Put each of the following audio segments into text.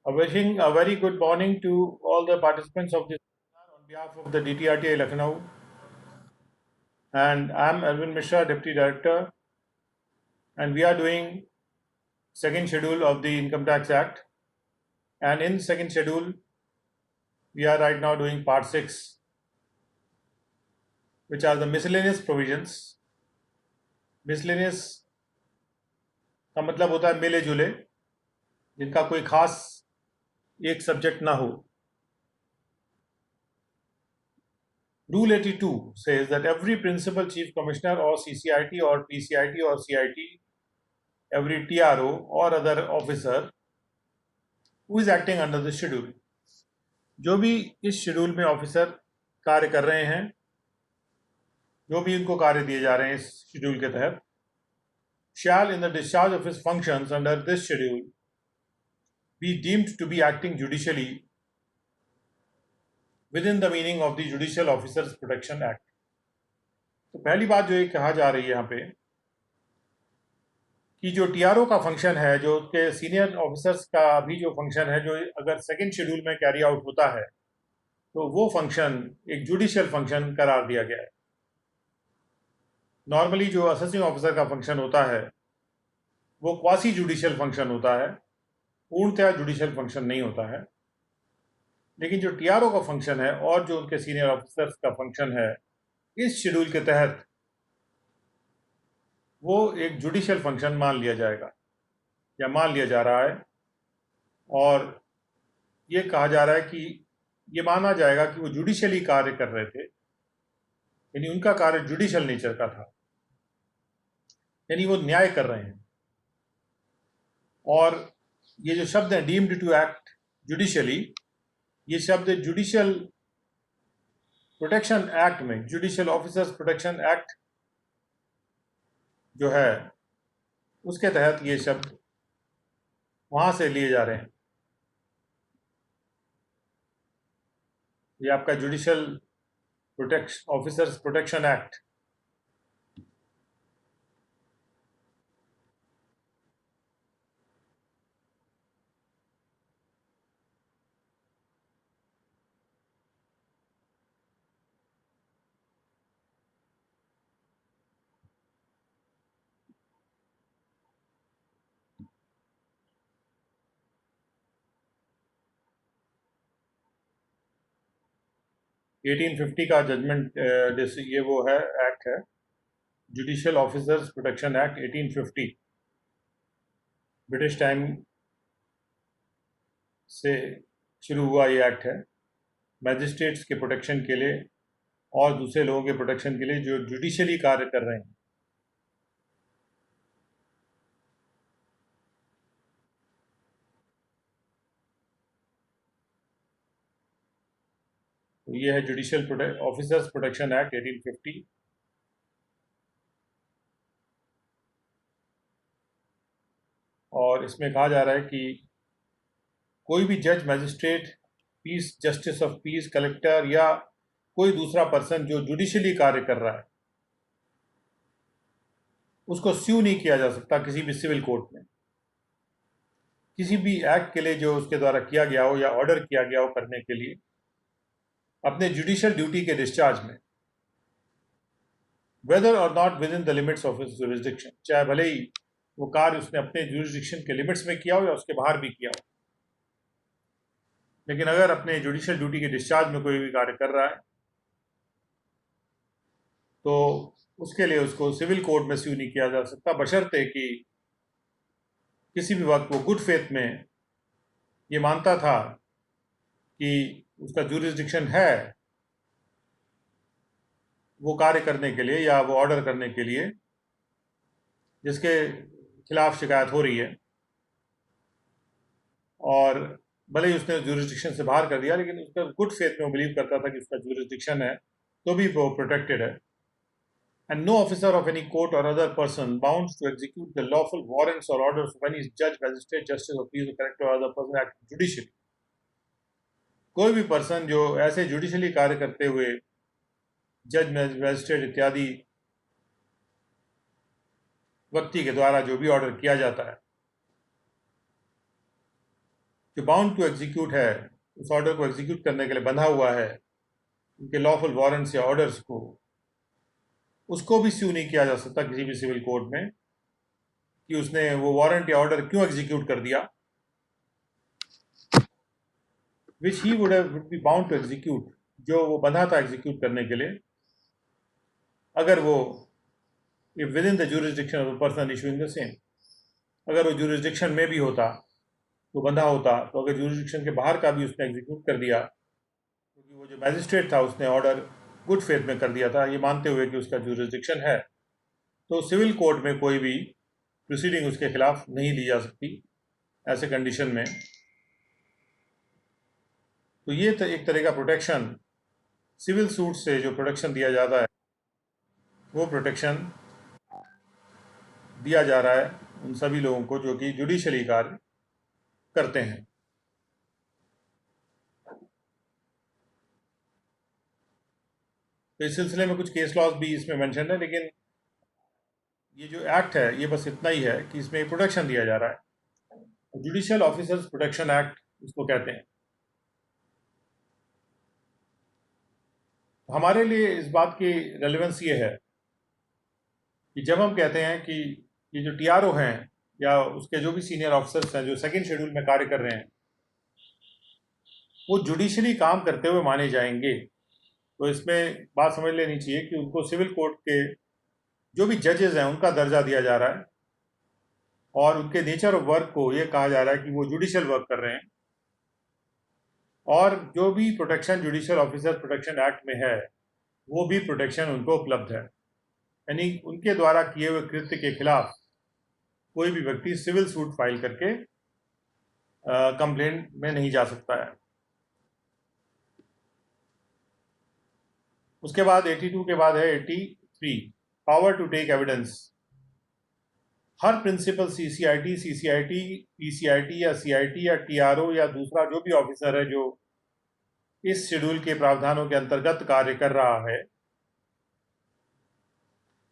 Wishing a very good morning to all the participants of this webinar on behalf of the DTRTA Lucknow. And I'm Arvind Mishra, Deputy Director, and we are doing second schedule of the Income Tax Act. And in second schedule, we are right now doing part 6, which are the miscellaneous provisions. Miscellaneous का मतलब होता है मिले जुले, जिनका कोई खास एक सब्जेक्ट ना हो. Rule 82 says that every principal chief commissioner or CCIT or PCIT or CIT, every TRO or other officer who is acting under the schedule, जो भी इस शेड्यूल में ऑफिसर कार्य कर रहे हैं, जो भी इनको कार्य दिए जा रहे हैं इस शेड्यूल के तहत, shall in the discharge of his functions under this schedule be deemed to be acting judicially within the meaning of the Judicial Officers Protection Act. तो पहली बात जो ये कहा जा रही है यहाँ पे कि जो टीआरओ का फंक्शन है, जो के सीनियर ऑफिसर्स का भी जो फंक्शन है, जो अगर सेकेंड शेड्यूल में कैरी आउट होता है, तो वो फंक्शन एक जुडिशियल फंक्शन करार दिया गया है. नॉर्मली जो असेसिंग ऑफिसर का फंक्शन होता है वो क्वासी जुडिशियल फंक्शन होता है, पूर्णतया जुडिशियल फंक्शन नहीं होता है. लेकिन जो टीआरओ का फंक्शन है और जो उनके सीनियर ऑफिसर्स का फंक्शन है, इस शेड्यूल के तहत वो एक जुडिशियल फंक्शन मान लिया जाएगा या मान लिया जा रहा है. और ये कहा जा रहा है कि ये माना जाएगा कि वो जुडिशियली कार्य कर रहे थे, यानी उनका कार्य जुडिशियल नेचर का था, यानी वो न्याय कर रहे हैं. और ये जो शब्द है डीम्ड टू एक्ट जुडिशियली, ये शब्द जुडिशियल प्रोटेक्शन एक्ट में, जुडिशियल ऑफिसर्स प्रोटेक्शन एक्ट जो है उसके तहत ये शब्द वहां से लिए जा रहे हैं. ये आपका judicial officers protection act. Eighteen 50 का जजमेंट, ये वो है एक्ट है, judicial officers protection act 1850. British time से शुरू हुआ ये एक्ट है, मैजिस्ट्रेट्स के प्रोटेक्शन के लिए और दूसरे लोगों के प्रोटेक्शन के लिए जो जुडिशियली कार्य कर रहे हैं. तो ये है जुडिशियल ऑफिसर्स प्रोटेक्शन एक्ट 1850. और इसमें कहा जा रहा है कि कोई भी जज, magistrate, peace, justice of peace, collector या कोई दूसरा पर्सन जो जुडिशियली कार्य कर रहा है, उसको स्यू नहीं किया जा सकता किसी भी सिविल कोर्ट में, किसी भी एक्ट के लिए जो उसके द्वारा किया गया हो या ऑर्डर किया गया हो करने के लिए अपने जुडिशियल ड्यूटी के डिस्चार्ज में, वेदर और not with in the limits of his jurisdiction, चाहे भले ही वो कार्य उसने अपने जुरिस्डिक्शन के लिमिट्स में किया हो या उसके बाहर भी किया हो. लेकिन अगर अपने जुडिशियल ड्यूटी के डिस्चार्ज में कोई भी कार्य कर रहा है तो उसके लिए उसको सिविल कोर्ट में स्यू नहीं किया जा सकता, बशर्ते कि किसी भी वक्त वो गुड फेथ में ये मानता था कि उसका जुरिस्डिक्शन है वो कार्य करने के लिए या वो ऑर्डर करने के लिए जिसके खिलाफ शिकायत हो रही है, और भले ही उसने जुरिस्डिक्शन से बाहर कर दिया, लेकिन उसका गुड फेथ में वो बिलीव करता था कि उसका जुरिस्डिक्शन है, तो भी वो प्रोटेक्टेड है. And no officer of any court or other person bound to execute the lawful warrants or orders of any judge, magistrate, justice of peace, or collector or other person acting judicially. कोई भी person जो ऐसे judicially कार्य करते हुए जज, magistrate इत्यादि व्यक्ति के द्वारा जो भी ऑर्डर किया जाता है, जो बाउंड टू एग्जीक्यूट है, उस ऑर्डर को एग्जीक्यूट करने के लिए बंधा हुआ है, उनके लॉफुल वारंट्स या ऑर्डर्स को, उसको भी स्यू नहीं किया जा सकता किसी भी सिविल कोर्ट में कि उसने वो वारंट या ऑर्डर क्यों एग्जीक्यूट कर दिया, which he would be bound to execute, जो वो बंधा था एग्जीक्यूट करने के लिए, अगर वो if with in the jurisdiction of the person issuing the same, अगर वो जुरिस्डिक्शन में भी होता तो बंधा होता, तो अगर जुरिस्डिक्शन के बाहर का भी उसने एग्जीक्यूट कर दिया, क्योंकि वो जो मैजिस्ट्रेट था उसने ऑर्डर गुड फेथ में कर दिया था, ये मानते हुए कि उसका जुरिस्डिक्शन है, तो सिविल कोर्ट में कोई भी प्रोसीडिंग उसके खिलाफ नहीं ली जा सकती ऐसे कंडीशन में। तो ये एक तरह का प्रोटेक्शन, सिविल सूट से जो प्रोटेक्शन दिया जाता है, वो प्रोटेक्शन दिया जा रहा है उन सभी लोगों को जो कि जुडिशली कार्य करते हैं। तो इस सिलसिले में कुछ केस लॉज भी इसमें मेंशन है, लेकिन ये जो एक्ट है ये बस इतना ही है कि इसमें एक प्रोटेक्शन दिया जा रहा है, जुडिशियल ऑफिसर्स प्रोटेक्शन एक्ट इसको कहते हैं। हमारे लिए इस बात की रेलेवेंस ये है कि जब हम कहते हैं कि ये जो टीआरओ हैं या उसके जो भी सीनियर ऑफिसर्स हैं जो सेकंड शेड्यूल में कार्य कर रहे हैं, वो जुडिशली काम करते हुए माने जाएंगे, तो इसमें बात समझ लेनी चाहिए कि उनको सिविल कोर्ट के जो भी जजेस हैं उनका दर्जा दिया जा रहा है, और उनके नेचर ऑफ वर्क को ये कहा जा रहा है कि वो जुडिशियल वर्क कर रहे हैं, और जो भी protection judicial officer protection act में है वो भी प्रोटेक्शन उनको उपलब्ध है। यानी उनके द्वारा किए हुए कृत्य के खिलाफ कोई भी व्यक्ति सिविल सूट फाइल करके कंप्लेंट में नहीं जा सकता है। उसके बाद 82 के बाद है 83, पावर टू टेक एविडेंस। हर प्रिंसिपल सीसीआईटी, पीसीआईटी या सीआईटी या टीआरओ या दूसरा जो भी ऑफिसर है जो इस शेड्यूल के प्रावधानों के अंतर्गत कार्य कर रहा है,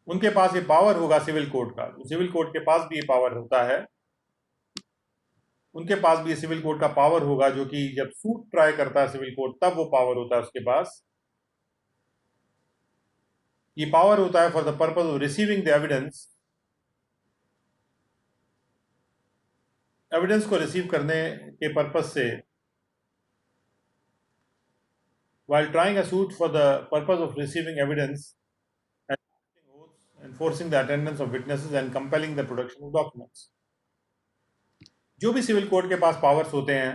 उनके पास ये पावर होगा सिविल कोर्ट का। सिविल कोर्ट के पास भी ये पावर होता है, उनके पास भी सिविल कोर्ट का पावर होगा, जो कि जब सूट ट्राई करता है सिविल कोर्ट तब वो पावर होता है उसके पास। ये पावर होता है for the purpose of receiving the evidence, evidence को रिसीव करने के पर्पज से, while trying a suit for the purpose of receiving evidence, enforcing the attendance of witnesses and compelling the production of documents। जो भी civil court के पास powers होते हैं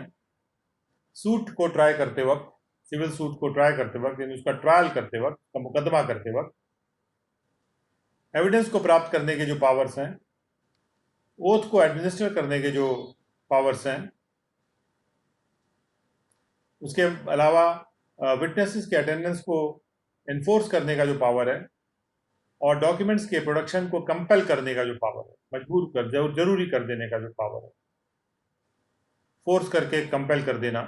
suit को ट्राई करते वक्त, सिविल सूट को ट्राई करते वक्त, यानी उसका ट्रायल करते वक्त, का मुकदमा करते वक्त, एविडेंस को प्राप्त करने के जो पावर्स हैं, ओथ को एडमिनिस्टर करने के जो पावर्स हैं, उसके अलावा विटनेसेस के अटेंडेंस को एनफोर्स करने का जो पावर है, और डॉक्यूमेंट्स के प्रोडक्शन को कंपेल करने का जो पावर है, मजबूर कर जरूरी कर देने का जो पावर है, फोर्स करके कंपेल कर देना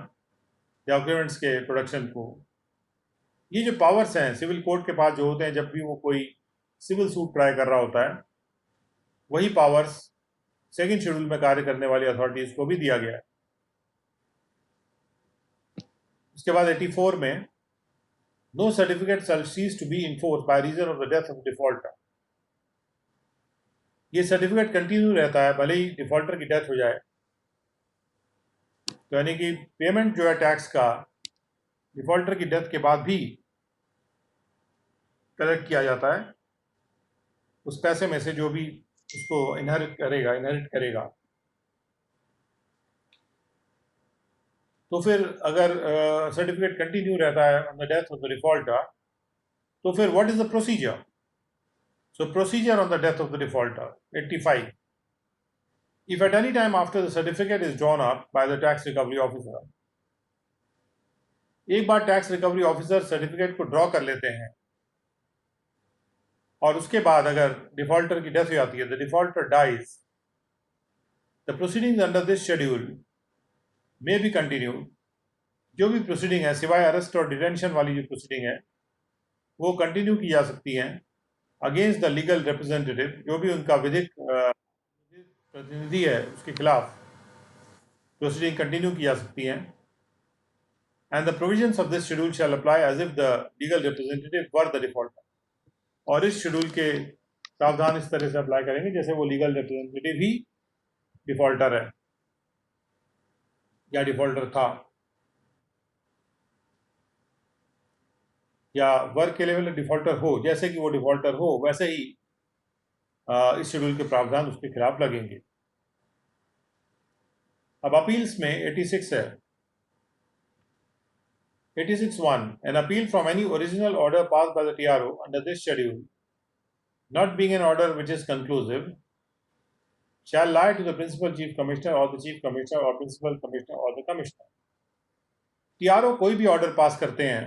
डॉक्यूमेंट्स के प्रोडक्शन को, ये जो पावर्स हैं सिविल कोर्ट के पास जो होते हैं जब भी वो कोई सिविल सूट ट्राई कर रहा होता है, वही पावर्स सेकंड शेड्यूल में कार्य करने वाली अथॉरिटीज को भी दिया गया है। उसके बाद 84 में no certificate shall cease to be enforced by reason of the death of defaulter. ये सर्टिफिकेट कंटिन्यू रहता है भले ही डिफॉल्टर की डेथ हो जाए। तो यानी कि पेमेंट जो है टैक्स का डिफॉल्टर की डेथ के बाद भी कलेक्ट किया जाता है, उस पैसे में से जो भी उसको इनहेरिट करेगा। तो फिर अगर सर्टिफिकेट कंटिन्यू रहता है on the death of the defaulter, तो फिर what is the procedure? So procedure on the death of the defaulter 85, if at any time after the certificate is drawn up by the tax recovery officer, एक बार tax recovery officer certificate को draw कर लेते हैं और उसके बाद अगर defaulter की डेथ हो जाती है, the defaulter dies, the proceedings under this schedule may be continued. जो भी प्रोसीडिंग है सिवाय अरेस्ट और डिटेंशन वाली जो प्रोसीडिंग है वो कंटिन्यू की जा सकती हैं अगेंस्ट द लीगल रिप्रेजेंटेटिव, जो भी उनका विधिक प्रतिनिधि है उसके खिलाफ, प्रोसीडिंग कंटिन्यू की जा सकती हैं. And the provisions of this schedule shall apply as if the legal representative were the defaulter. और इस शेड्यूल के प्रावधान इस तरह से अप्लाई करेंगे जैसे वो लीगल रिप्रेजेंटेटिव ही डिफॉल्टर है या डिफॉल्टर था, या वर्क के लेवल डिफॉल्टर हो, जैसे कि वो डिफॉल्टर हो वैसे ही इस शेड्यूल के प्रावधान उसके खिलाफ लगेंगे. अब अपील्स में 86 है. 86(1) An appeal from any original order passed by the TRO under this schedule, not being an order which is conclusive, shall lie to the Principal Chief Commissioner or the Chief Commissioner or Principal Commissioner or the Commissioner. TRO कोई भी order pass करते हैं,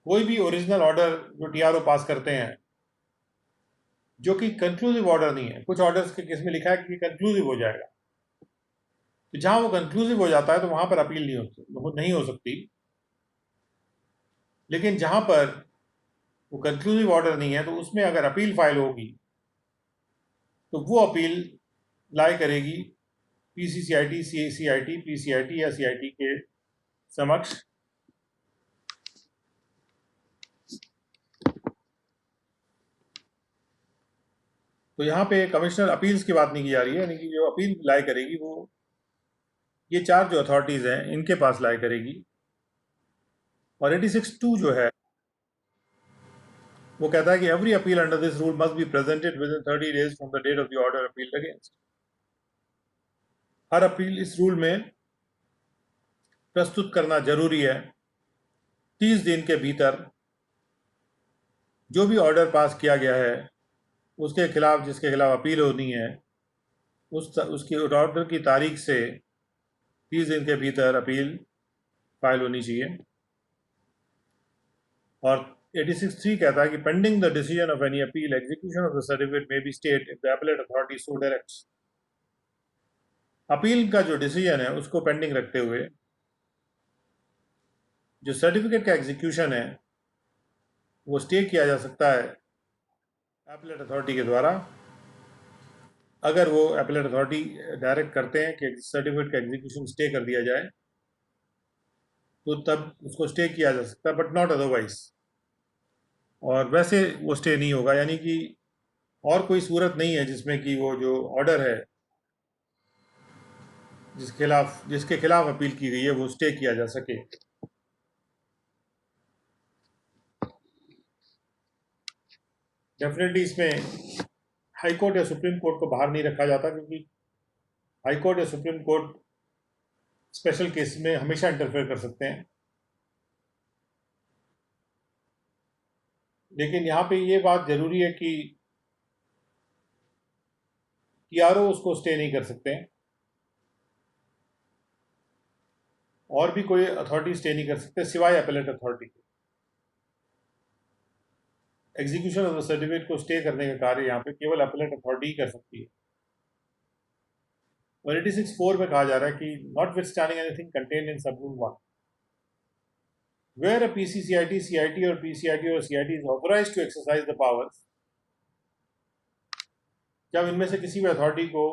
कोई भी original order जो TRO पास करते हैं जो कि कंक्लूसिव ऑर्डर नहीं है. कुछ ऑर्डर्स के केस में लिखा है कि कंक्लूसिव हो जाएगा, तो जहां वो कंक्लूसिव हो जाता है तो वहां पर अपील नहीं हो सकती. लेकिन जहां पर वो कंक्लूसिव ऑर्डर नहीं है तो उसमें अगर अपील फाइल होगी तो वो अपील लाई करेगी PCCIT, CIT, PCIT या CIT के समक्ष. तो यहाँ पे कमिश्नर अपील्स की बात नहीं की जा रही है, यानी कि जो अपील लाई करेगी वो ये चार जो अथॉरिटीज हैं इनके पास लाई करेगी. और 86(2) जो है वो कहता है कि every appeal under this rule must be presented within 30 days from the date of the order appealed against. हर अपील इस रूल में प्रस्तुत करना जरूरी है 30 दिन के भीतर. जो भी ऑर्डर पास किया गया है उसके खिलाफ, जिसके खिलाफ अपील होनी है, उसकी ऑर्डर की तारीख से 30 दिन के भीतर अपील फाइल होनी चाहिए. और 86(3) कहता है कि pending the decision of any appeal execution of the certificate may be state if the appellate authority so directs. Appeal का जो डिसीजन है उसको पेंडिंग रखते हुए जो सर्टिफिकेट का एग्जीक्यूशन है वो स्टे किया जा सकता है एपेलेट अथॉरिटी के द्वारा. अगर वो एपेलेट अथॉरिटी डायरेक्ट करते हैं कि सर्टिफिकेट का एग्जीक्यूशन स्टे कर दिया जाए तो तब उसको स्टे किया जा सकता है, बट नॉट अदरवाइज. और वैसे वो स्टे नहीं होगा, यानी कि और कोई सूरत नहीं है जिसमें कि वो जो ऑर्डर है जिसके खिलाफ अपील की गई है वो स्टे किया जा सके. डेफिनेटली इसमें हाई कोर्ट या सुप्रीम कोर्ट को बाहर नहीं रखा जाता, क्योंकि हाई कोर्ट या सुप्रीम कोर्ट स्पेशल केस में हमेशा इंटरफेयर कर सकते हैं. लेकिन यहाँ पे ये बात जरूरी है कि TRO उसको स्टे नहीं कर सकते हैं और भी कोई अथॉरिटी स्टे नहीं कर सकते सिवाय एपेलेट अथॉरिटी के. एग्जीक्यूशन ऑफ द सर्टिफिकेट को स्टे करने का कार्य यहाँ पे केवल एपेलेट अथॉरिटी ही कर सकती है. और 86(4) में कहा जा रहा है कि not with standing anything contained in सब rule 1, where a PCCIT, CIT or PCIT or CIT is authorized to exercise the powers, जब इनमें से किसी भी अथॉरिटी को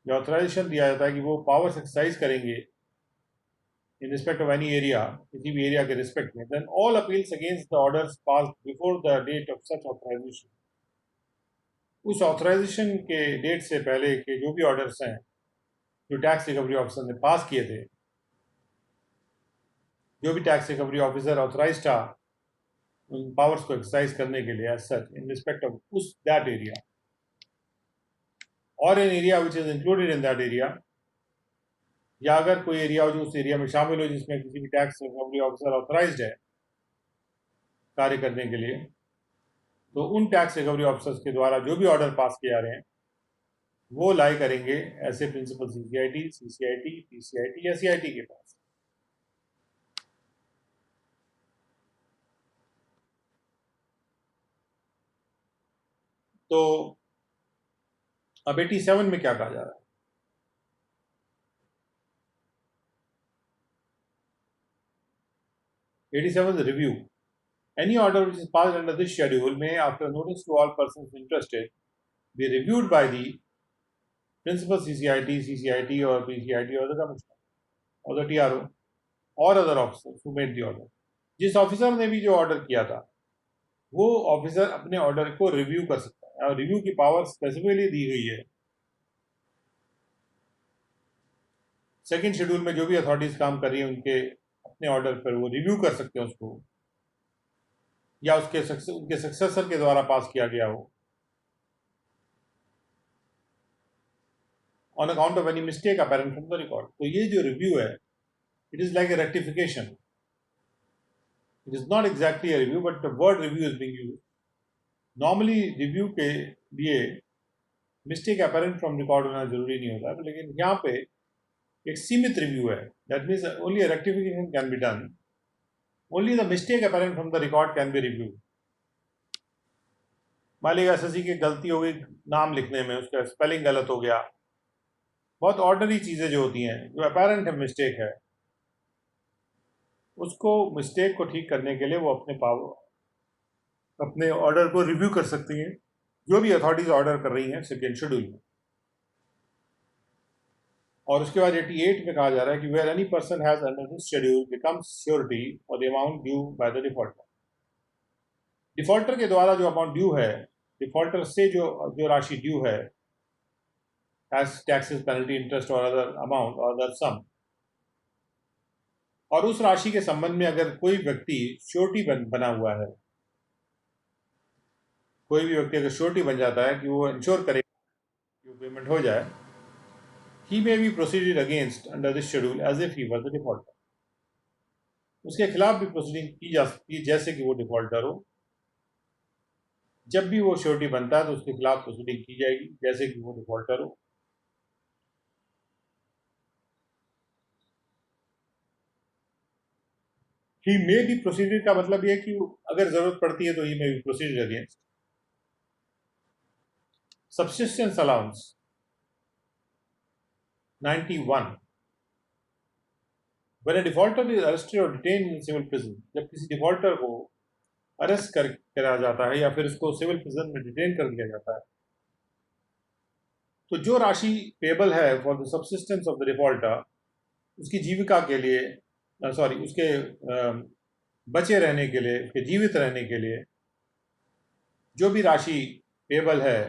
जो ऑथराइजेशन दिया जाता है कि वो पावर्स एक्सरसाइज करेंगे in respect of any area, किसी भी एरिया के रिस्पेक्ट में, then all appeals against the orders passed before the date of such authorization, उस ऑथराइजेशन के डेट से पहले के जो भी ऑर्डर्स हैं जो टैक्स रिकवरी ऑफिसर ने पास किए थे, जो भी टैक्स रिकवरी ऑफिसर ऑथराइज था उन पावर्स को एक्सरसाइज करने के लिए as such in respect of उस दैट एरिया और an area which is included in that area, या अगर कोई एरिया हो जो उस एरिया में शामिल हो जिसमें किसी भी टैक्स रिकवरी ऑफिसर ऑथराइज्ड है कार्य करने के लिए, तो उन टैक्स रिकवरी ऑफिसर्स के द्वारा जो भी ऑर्डर पास किए जा रहे हैं वो लाई करेंगे ऐसे प्रिंसिपल CCIT, CCIT, PCIT या CIT के पास. तो अब 87 में क्या कहा जा रहा है? 87 is review. Any order which is passed under this schedule may, after notice to all persons interested, be reviewed by the principal CCIT or PCIT or the commissioner or the TRO or other officers who made the order. जिस officer ने भी जो order किया था वो officer अपने order को review कर सकता है और रिव्यू की पावर स्पेसिफिकली दी गई है सेकेंड शेड्यूल में। जो भी अथॉरिटीज काम कर रही है उनके अपने ऑर्डर पर वो रिव्यू कर सकते हैं उसको, या उनके सक्सेसर के द्वारा पास किया गया हो, on account of any mistake apparent from the record. तो ये जो रिव्यू है it is like a rectification. It is not exactly a review, but the word review is being used. Normally review के लिए मिस्टेक अपैरेंट फ्रॉम रिकॉर्ड होना जरूरी नहीं होता, लेकिन यहाँ पे एक सीमित रिव्यू है। That means only rectification can be done, only the mistake apparent from the record can be review. मान लीजिए एसएससी की गलती हो गई नाम लिखने में, उसका स्पेलिंग गलत हो गया, बहुत ऑर्डनरी चीज़ें जो होती हैं जो अपैरेंट है मिस्टेक है, उसको मिस्टेक को ठीक करने के लिए वो अपने ऑर्डर को रिव्यू कर सकती हैं, जो भी अथॉरिटीज ऑर्डर कर रही हैं सेकेंड शेड्यूल में। और उसके बाद 88 में कहा जा रहा है कि where any person has under this schedule becomes surety for the amount due by the defaulter. Defaulter के द्वारा जो अमाउंट ड्यू है, डिफॉल्टर से जो राशि ड्यू है एज टैक्सेस पेनल्टी इंटरेस्ट और अदर अमाउंट और अदर सम, और उस राशि के संबंध में अगर कोई व्यक्ति श्योरिटी बना हुआ है, कोई भी व्यक्ति अगर श्योरिटी बन जाता है कि वो इंश्योर करे कि पेमेंट हो जाए, he may be proceeded against under this schedule as if he was the defaulter. उसके खिलाफ भी प्रोसीडिंग की जा सकती है जैसे कि वो डिफॉल्टर हो। जब भी वो श्योरिटी बनता है तो उसके खिलाफ प्रोसीडिंग की जाएगी जैसे कि वो डिफॉल्टर हो। ही मे बी प्रोसीडेड का मतलब ये है कि अगर जरूरत पड़ती है तो he may be proceeded against. Subsistence allowance 91, when a defaulter is arrested or detained in civil prison, जब किसी डिफॉल्टर को अरेस्ट करा जाता है या फिर उसको सिविल प्रिजन में डिटेन कर दिया जाता है, तो जो राशि पेबल है for the subsistence of the defaulter, उसकी जीविका के लिए उसके बचे रहने के लिए, उसके जीवित रहने के लिए जो भी राशि पेबल है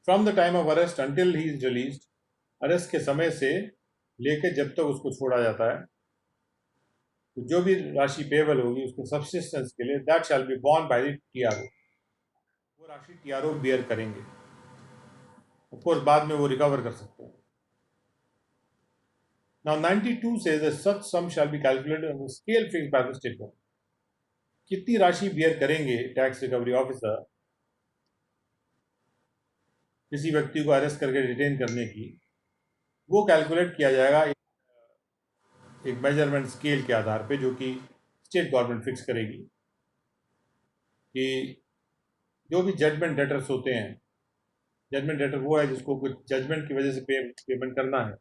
from the time of arrest until he is released, arrest के समय से लेकर जब तक उसको छोड़ा जाता है, तो जो भी राशि पेबल होगी उसके सब्सिस्टेंस के लिए that shall be born by the TRO, वो राशि टीआरओ बियर करेंगे। ऑफ कोर्स बाद में वो रिकवर कर सकते हैं। Now 92 says that such sum shall be calculated on the scale fixed by the state government. कितनी राशि बियर करेंगे टैक्स रिकवरी ऑफिसर किसी व्यक्ति को अरेस्ट करके डिटेन करने की, वो कैलकुलेट किया जाएगा एक मेजरमेंट स्केल के आधार पे जो कि स्टेट गवर्नमेंट फिक्स करेगी। कि जो भी जजमेंट डेटर्स होते हैं, जजमेंट डेटर वो है जिसको कुछ जजमेंट की वजह से पेमेंट करना है,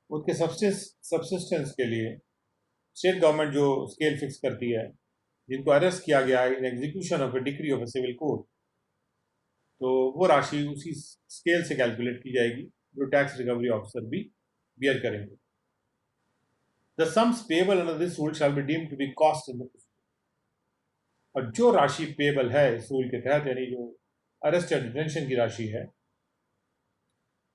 उनके सब्सिस्टेंस के लिए स्टेट गवर्नमेंट जो स्केल फिक्स करती है, जिनको अरेस्ट किया गया है in execution of a decree of a civil code, तो वो राशि उसी स्केल से कैलकुलेट की जाएगी जो टैक्स रिकवरी ऑफिसर भी बियर करेंगे। The sums payable under this rule shall be deemed to be cost in the proceeding. और जो राशि पेएबल है इस रूल के तहत, यानी जो अरेस्ट या डिटेंशन की राशि है,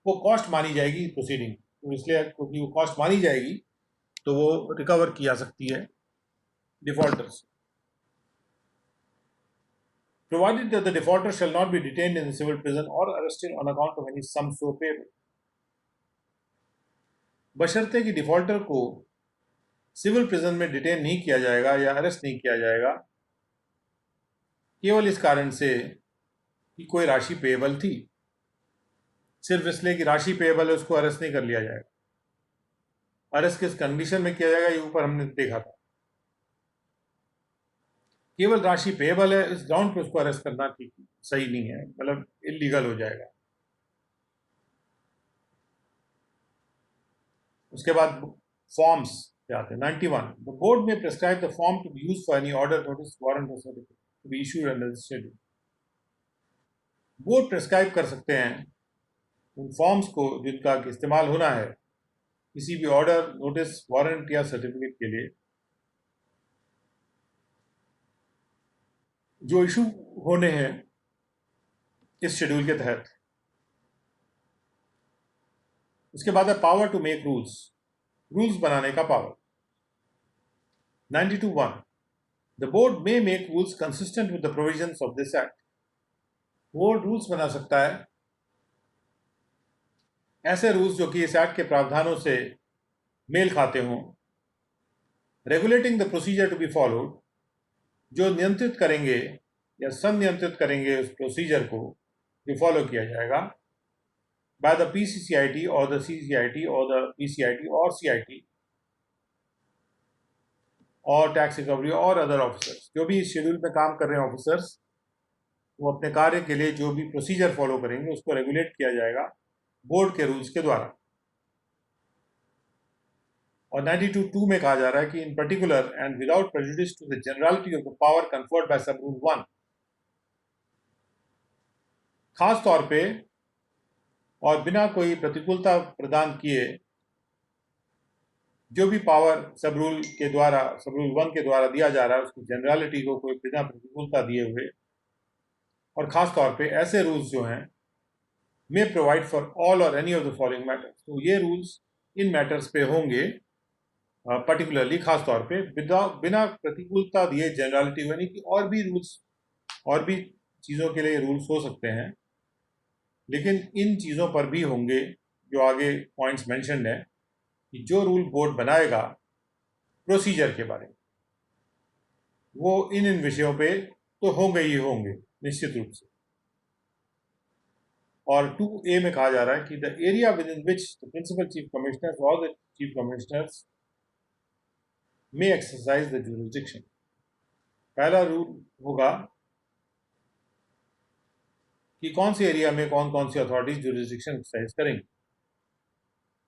वो कॉस्ट मानी जाएगी प्रोसीडिंग। तो इसलिए क्योंकि वो कॉस्ट मानी जाएगी तो वो रिकवर की जा सकती है defaulters. Provided that the defaulter shall not be detained in the civil prison or arrested on account of any sum so payable. बशर्ते कि डिफॉल्टर को सिविल प्रिजन में डिटेन नहीं किया जाएगा या अरेस्ट नहीं किया जाएगा केवल इस कारण से कि कोई राशि पेएबल थी, सिर्फ इसलिए कि राशि पेएबल है उसको अरेस्ट नहीं कर लिया जाएगा। अरेस्ट किस कंडीशन में किया जाएगा ये ऊपर हमने देखा था। केवल राशि पेएबल है इस ग्राउंड पे उसको अरेस्ट करना ठीक सही नहीं है, मतलब इलीगल हो जाएगा। उसके बाद फॉर्म्स आते हैं 91। द बोर्ड में prescribe the form to be used for any order, notice, warrant और certificate to be issued under this schedule. Board prescribe कर सकते हैं उन फॉर्म्स को जिनका इस्तेमाल होना है किसी भी ऑर्डर, नोटिस, वारंट या सर्टिफिकेट के लिए जो इशू होने हैं इस शेड्यूल के तहत। उसके बाद है power to make rules, rules बनाने का power. 92(1) the board may make rules consistent with the provisions of this act. Board rules बना सकता है ऐसे रूल्स जो कि इस एक्ट के प्रावधानों से मेल खाते हों। Regulating the procedure to be followed, जो नियंत्रित करेंगे या संनियंत्रित करेंगे उस प्रोसीजर को जो फॉलो किया जाएगा बाय द PCCIT और द CCIT और द PCIT और CIT और टैक्स रिकवरी और अदर ऑफिसर्स। जो भी इस शेड्यूल में काम कर रहे हैं ऑफिसर्स, वो अपने कार्य के लिए जो भी प्रोसीजर फॉलो करेंगे उसको रेगुलेट किया जाएगा बोर्ड के रूल्स के द्वारा। और 92(2) में कहा जा रहा है कि in particular and without prejudice to the generality of the power conferred by sub rule 1, खास तौर पे और बिना कोई प्रतिकूलता प्रदान किए जो भी पावर सब रूल 1 के द्वारा दिया जा रहा है उसकी जनरलिटी को कोई बिना प्रतिकूलता दिए हुए, और खास तौर पे ऐसे रूल्स जो हैं मे प्रोवाइड फॉर ऑल और any of the following matters. तो ये रूल्स इन मैटर्स पे होंगे पर्टिकुलरली, खास तौर पे बिना प्रतिकूलता दिए जनरलिटी, यानी कि और भी रूल्स और भी चीज़ों के लिए रूल्स हो सकते हैं, लेकिन इन चीज़ों पर भी होंगे जो आगे पॉइंट्स मेंशन्ड है कि जो रूल बोर्ड बनाएगा प्रोसीजर के बारे में वो इन विषयों पे तो होंगे ही होंगे निश्चित रूप से। और 2A में कहा जा रहा है कि the area with in which the principal chief commissioner और the chief commissioners may exercise the jurisdiction. पहला रूल होगा कि कौन से एरिया में कौन कौन सी अथॉरिटीज जुरिस्डिक्शन एक्सरसाइज करेंगी।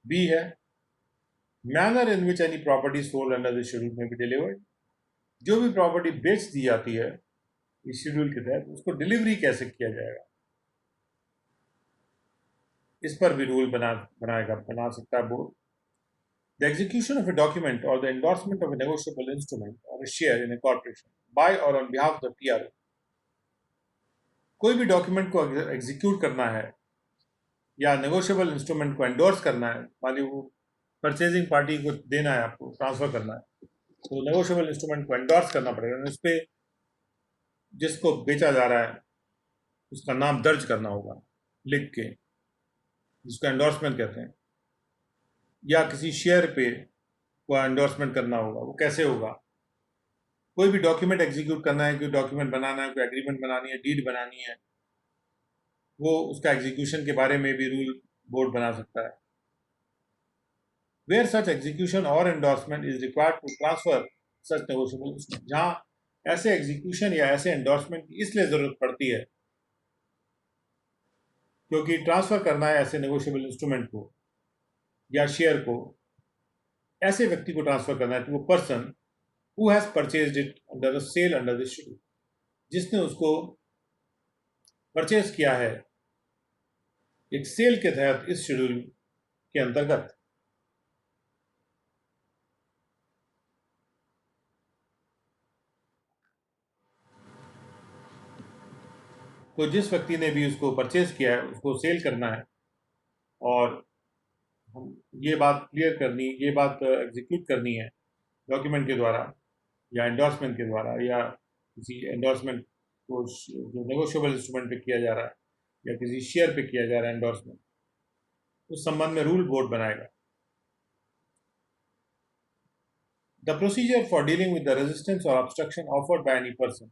बी है manner in which any property sold under this schedule may be delivered. जो भी प्रॉपर्टी बेच दी जाती है इस शेड्यूल के तहत उसको डिलीवरी कैसे किया जाएगा, इस पर भी रूल बना सकता है board. The execution of a document or the endorsement of a negotiable instrument or a share in a corporation by or on behalf of the TRO, कोई भी डॉक्यूमेंट को एग्जीक्यूट करना है या नेगोशिएबल इंस्ट्रूमेंट को एंडोर्स करना है, मान ली वो परचेजिंग पार्टी को देना है, आपको ट्रांसफर करना है, तो नेगोशिएबल इंस्ट्रूमेंट को एंडोर्स करना पड़ेगा। उस पर जिसको बेचा जा रहा है उसका नाम दर्ज करना होगा लिख के, जिसको एंडोर्समेंट कहते हैं। या किसी शेयर पे को एंडोर्समेंट करना होगा, वो कैसे होगा। कोई भी डॉक्यूमेंट एग्जीक्यूट करना है, कोई डॉक्यूमेंट बनाना है, कोई एग्रीमेंट बनानी है, डीड बनानी है, वो उसका एग्जीक्यूशन के बारे में भी रूल बोर्ड बना सकता है। वेयर सच एग्जीक्यूशन और endorsement is required to transfer such negotiable, जहां ऐसे एग्जीक्यूशन या ऐसे एंडोर्समेंट की इसलिए जरूरत पड़ती है क्योंकि ट्रांसफर करना है ऐसे नेगोशिएबल इंस्ट्रूमेंट को या शेयर को ऐसे व्यक्ति को ट्रांसफर करना है, तो वो person who has purchased it under the sale under this schedule, जिसने उसको परचेज किया है एक सेल के तहत इस शेड्यूल के अंतर्गत। तो जिस व्यक्ति ने भी उसको परचेज किया है उसको सेल करना है, और हम ये बात क्लियर करनी, ये बात एग्जीक्यूट करनी है डॉक्यूमेंट के द्वारा या एंडोर्समेंट के द्वारा, या किसी एंडोर्समेंट को जो नेगोशिएबल इंस्ट्रूमेंट पे किया जा रहा है या किसी शेयर पे किया जा रहा है एंडोर्समेंट, उस संबंध में रूल बोर्ड बनाएगा। The procedure for dealing with the resistance और obstruction offered by any person,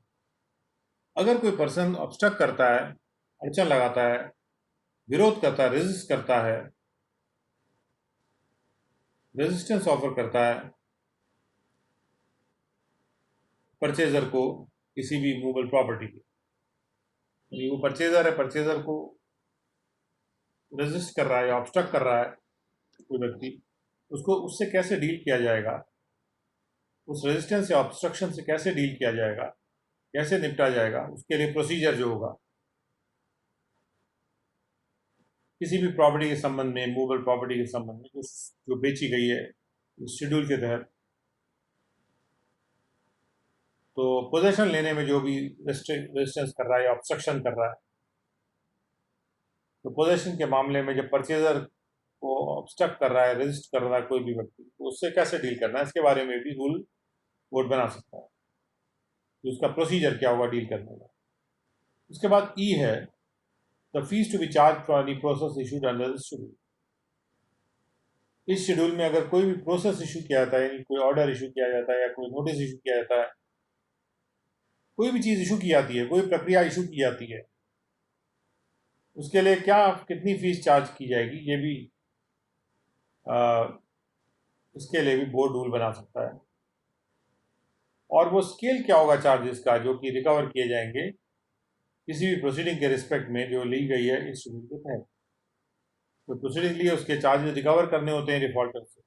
अगर कोई पर्सन ऑब्स्ट्रक्ट करता है, अड़चन लगाता है, विरोध करता है, रेजिस्ट करता है, रेजिस्टेंस ऑफर करता है परचेजर को किसी भी मूवेबल प्रॉपर्टी की, वो परचेजर है, परचेजर को रेजिस्ट कर रहा है या ऑब्स्ट्रक्ट कर रहा है कोई व्यक्ति, उसको उससे कैसे डील किया जाएगा, उस रेजिस्टेंस या ऑब्स्ट्रक्शन से कैसे डील किया जाएगा, कैसे निपटा जाएगा, उसके लिए प्रोसीजर जो होगा किसी भी प्रॉपर्टी के संबंध में, मूवेबल प्रॉपर्टी के संबंध में जो बेची गई है शेड्यूल के तहत, तो पोजेशन लेने में जो भी रेजिस्टेंस कर रहा है या ऑब्स्ट्रक्शन कर रहा है, तो पोजेशन के मामले में जब परचेजर को ऑब्स्ट्रक्ट कर रहा है, रेजिस्ट कर रहा है कोई भी व्यक्ति, तो उससे कैसे डील करना है, इसके बारे में भी रूल बोर्ड बना सकता है, तो उसका प्रोसीजर क्या होगा डील करने का। उसके बाद ई है the fees to be charged for any process issued under this schedule. इस शेड्यूल में अगर कोई भी प्रोसेस इशू किया जाता है, यानी कोई ऑर्डर इशू किया जाता है या कोई नोटिस इशू किया जाता है, कोई भी चीज़ इशू की जाती है, कोई प्रक्रिया इशू की जाती है, उसके लिए क्या कितनी फीस चार्ज की जाएगी, ये भी इसके लिए भी बोर्ड रूल बना सकता है। और वो स्केल क्या होगा चार्जेस का जो कि रिकवर किए जाएंगे किसी भी प्रोसीडिंग के रिस्पेक्ट में जो ली गई है इस शेड्यूल के तहत। तो प्रोसीडिंग लिए उसके चार्जेस रिकवर करने होते हैं डिफॉल्टर से,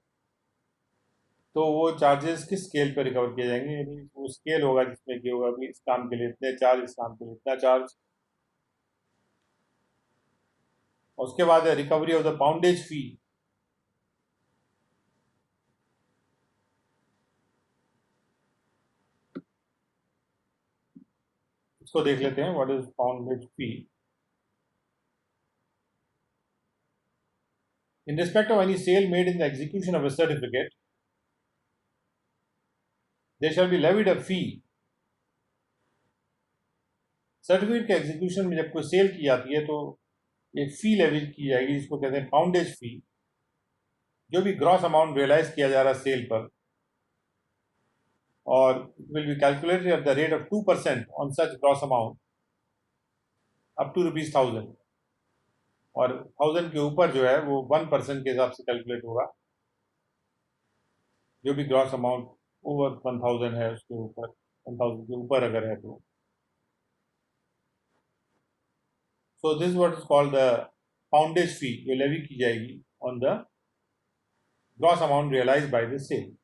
तो वो चार्जेस किस स्केल पर रिकवर किए जाएंगे, यानी वो स्केल होगा जिसमें कि होगा कि इस काम के लिए इतने चार्ज, इस काम के लिए इतना चार्ज। और उसके बाद है recovery of the poundage fee. इसको देख लेते हैं, what is poundage fee. In respect of any sale made in the execution of a certificate, there shall be levied a fee. Certificate के एग्जीक्यूशन में जब कोई सेल की जाती है तो एक फी लेवी की जाएगी जिसको कहते हैं पाउंडेज फी। जो भी ग्रॉस अमाउंट रियलाइज किया जा रहा है सेल पर, और it will be calculated at the rate of 2% on such gross amount up to ₹1000, और 1000 के ऊपर जो है वो 1% के हिसाब से कैलकुलेट होगा। जो भी ग्रॉस अमाउंट ओवर 1000 है उसके ऊपर, 1000 के ऊपर अगर है तो, so this what is called the poundage fee, जो लेवी की जाएगी on the gross amount realise by the sale.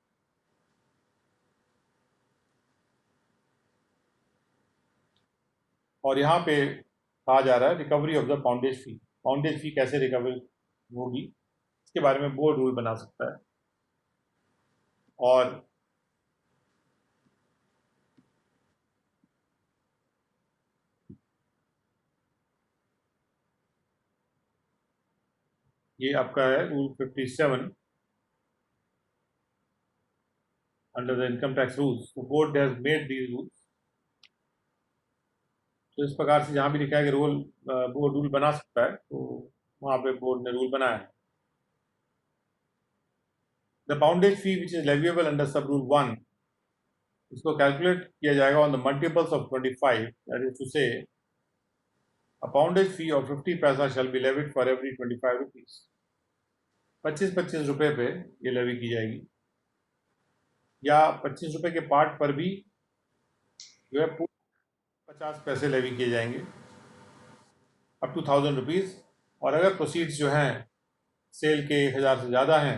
और यहाँ पे कहा जा रहा है recovery of the poundage fee. Poundage fee कैसे रिकवर होगी इसके बारे में बोर्ड रूल बना सकता है। और ये आपका है rule 57 under the income tax rules. तो board has made these rules. तो इस प्रकार से जहाँ भी लिखा है कि बोर्ड रूल बना सकता है, तो वहाँ पे बोर्ड ने रूल बनाया है। The poundage fee which is leviable under sub rule 1, इसको कैलकुलेट किया जाएगा on the multiples of 25, that is to say a poundage fee of 50 पैसा shall be levied for every 25 rupees। 25-25 रुपए पे ये लेवी की जाएगी, या 25 रुपए के पार्ट पर भी जो है 50 पैसे लेवी किए जाएंगे अप टू 1000 रुपीज़। और अगर प्रोसीड्स जो हैं सेल के 1000 से ज़्यादा हैं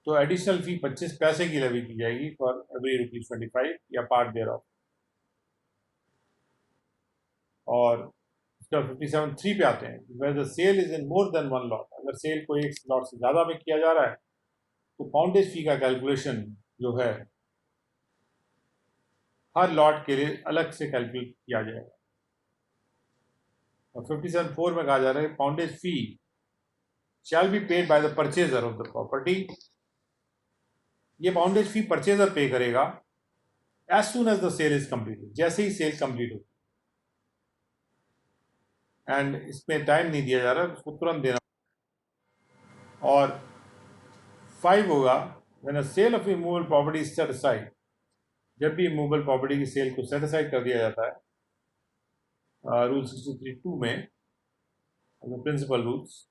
तो एडिशनल फी 25 पैसे की लेवी की जाएगी फॉर एवरी ₹25 या पार्ट देयर ऑफ। और उसका 57(3) पे आते हैं, where the sale is in more than one lot. अगर सेल को एक लॉट से ज़्यादा में किया जा रहा है तो पाउंडेज फी का कैलकुलेशन जो है हर लॉट के लिए अलग से कैलकुलेट किया जाएगा। और 57(4) में कहा जा रहा है poundage fee shall be paid by the purchaser of the property. ये पाउंडेज फी परचेजर पे करेगा as soon as the sale is completed, जैसे ही सेल कंप्लीट होगी। एंड इसमें टाइम नहीं दिया जा रहा है, उसको तुरंत देना। और 5 होगा when a sale of immovable property is set aside. जब भी इमूवेबल प्रॉपर्टी की सेल को सेट असाइड कर दिया जाता है रूल 63(2) में, प्रिंसिपल रूल्स,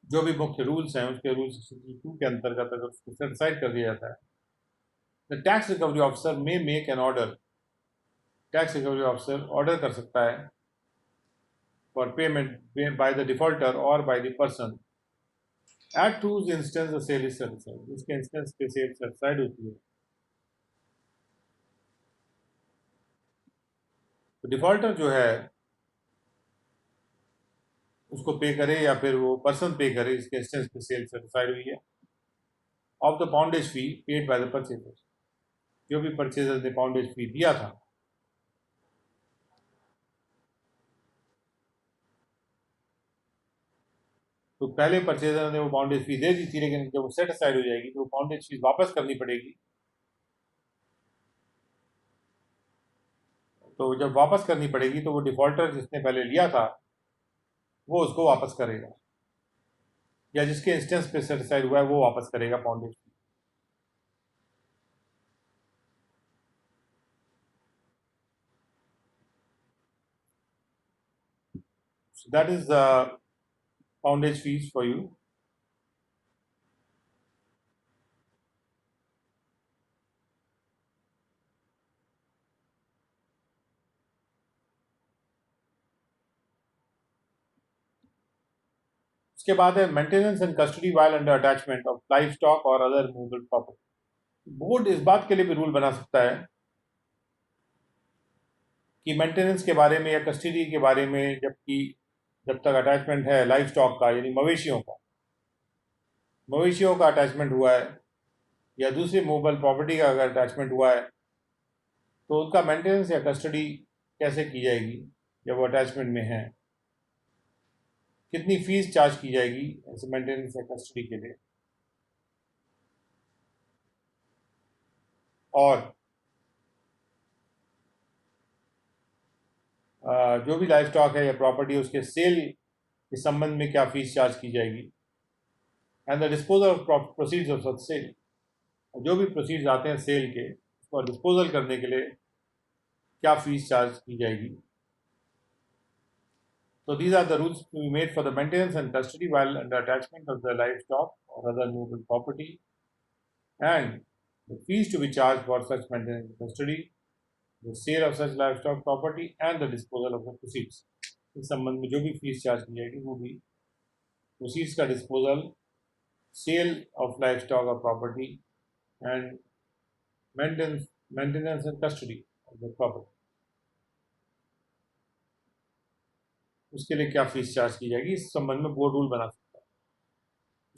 जो भी मुख्य रूल्स हैं उसके रूल 62 के अंतर्गत अगर उसको सेट असाइड कर दिया जाता है, the tax recovery officer may make an order. Tax recovery officer order कर सकता है for payment by the defaulter और by the person at whose instance the sale is satisfied, जिसके इंस्टेंस पे सेल सेटिस्फाइड होती है। तो डिफॉल्टर जो है उसको पे करे या फिर वो पर्सन पे करे, इसके इंस्टेंस पे सेल सर्टिफाइड हुई है। Of the poundage fee paid by the purchaser, जो भी परचेजर ने पाउंडेज फी दिया था तो पहले परचेजर ने वो पाउंडेज फी दे दी थी, लेकिन जब वो सेट असाइड हो जाएगी तो वो पाउंडेज फीस वापस करनी पड़ेगी। तो जब वापस करनी पड़ेगी तो वो डिफॉल्टर जिसने पहले लिया था वो उसको वापस करेगा, या जिसके इंस्टेंस पे सेट असाइड हुआ है वो वापस करेगा पाउंडेज फी। So that is poundage fees for you. उसके बाद है maintenance and custody while under attachment of live stock और अदर मूवेबल प्रॉपर्टी। बोर्ड इस बात के लिए भी रूल बना सकता है कि मेंटेनेंस के बारे में या कस्टडी के बारे में, जब तक अटैचमेंट है लाइव स्टॉक का यानी मवेशियों का अटैचमेंट हुआ है या दूसरी मूवेबल प्रॉपर्टी का अगर अटैचमेंट हुआ है तो उनका मेंटेनेंस या कस्टडी कैसे की जाएगी जब वो अटैचमेंट में है, कितनी फीस चार्ज की जाएगी ऐसे मेंटेनेंस या कस्टडी के लिए, और जो भी लाइव स्टॉक है या प्रॉपर्टी उसके सेल के संबंध में क्या फीस चार्ज की जाएगी, and the disposal of proceeds of such sale, जो भी प्रोसीड्स आते हैं सेल के उसको डिस्पोजल करने के लिए क्या फीस चार्ज की जाएगी। So these are the rules to be made for the maintenance and custody while under attachment of the livestock or other movable property, and the fees to be charged for such maintenance and custody, the sale of such livestock property and the disposal of the proceeds. इस संबंध में जो भी fees charge की जाएगी वो भी proceeds का डिस्पोजल, सेल ऑफ लाइवस्टॉक और property and maintenance and custody of the property, उसके लिए क्या फीस चार्ज की जाएगी, इस संबंध में बोर्ड रूल बना सकता है।